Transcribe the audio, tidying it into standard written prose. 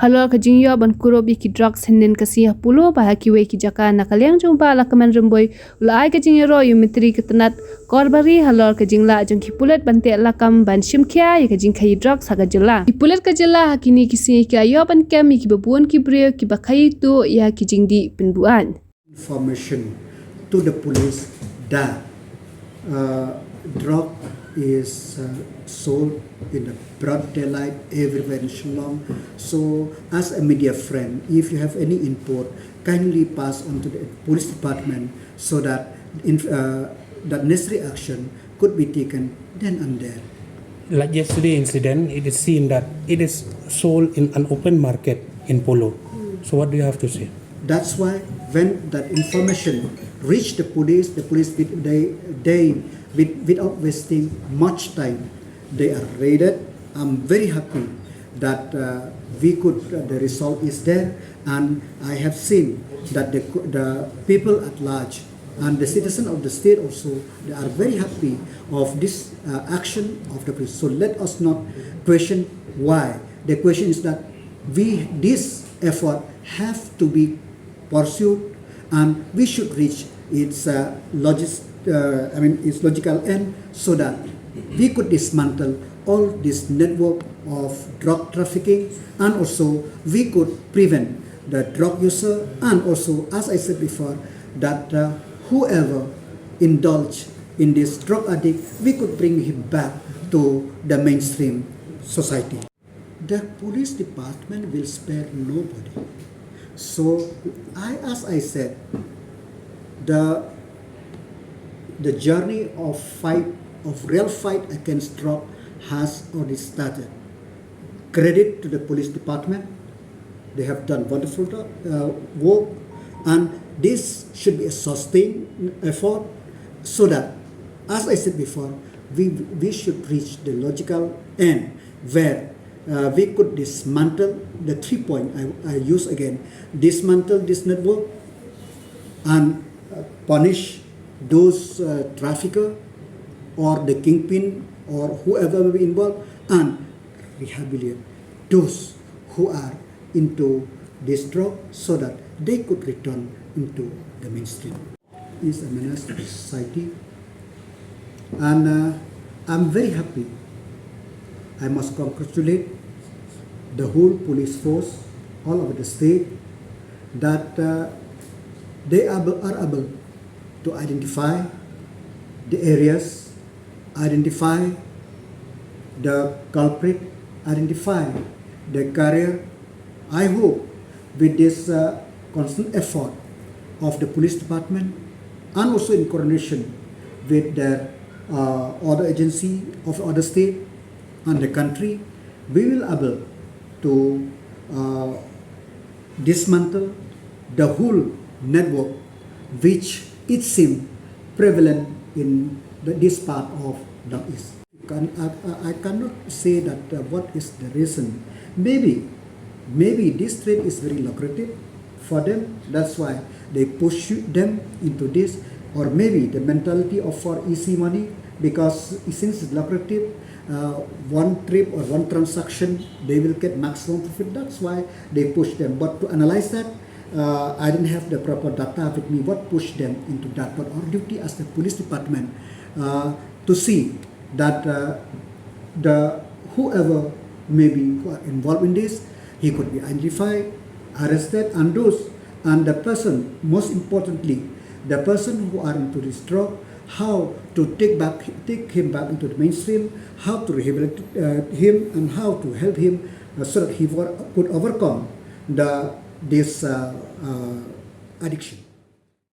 Halal ka jingyo ban kurobi ki drug senden kasi pulo bah ki we ki jaka nakaliang jumpa Lahkmen remboy ulai ka jingero yumitri ketenat korbari halal ka jingla jong ki Pulit ban Tehlakam ban Shim Khia ka Jingkhaīï drug saga jela ki Pulit ka jela hakini kisi ki ayo ban kem ki babuan ki brio ki bakai tu ya ki jingdi penbuan information to the police that drug is sold in the broad daylight everywhere in Shillong. So as a media friend, if you have any input, kindly pass on to the police department so that that necessary action could be taken then and there. Like yesterday incident, it is seen that it is sold in an open market in Polo. So what do you have to say? That's why when that information reached the police without wasting much time, they are raided. I'm very happy that the result is there, and I have seen that the people at large and the citizens of the state also, they are very happy of this action of the police. So let us not question why. The question is that this effort have to be pursued, and we should reach its its logical end so that we could dismantle all this network of drug trafficking, and also we could prevent the drug user, and also, as I said before, that whoever indulge in this drug addict, we could bring him back to the mainstream society. The police department will spare nobody. So, as I said, the journey of real fight against drug has already started. Credit to the police department; they have done wonderful work, and this should be a sustained effort, so that, as I said before, we should reach the logical end where we could dismantle the 3 point I use again: dismantle this network and punish those trafficker or the kingpin or whoever may be involved, and rehabilitate those who are into this drug so that they could return into the mainstream. It's a menace to society, and I'm very happy. I must congratulate the whole police force all over the state that they are able to identify the areas, identify the culprit, identify the carrier. I hope with this constant effort of the police department, and also in coordination with the other agency of other state and the country, we will able to dismantle the whole network which it seems prevalent in this part of the East. I cannot say that what is the reason. Maybe this trade is very lucrative for them. That's why they push them into this, or maybe the mentality of for easy money, because since it's lucrative, one trip or one transaction they will get maximum profit. That's why they push them. But to analyze that, I didn't have the proper data with me what pushed them into that. But our duty as the police department to see that whoever maybe who are involved in this, he could be identified, arrested, and the person, most importantly, the person who are into this drug, how to take him back into the mainstream, how to rehabilitate him, and how to help him so that he could overcome this addiction.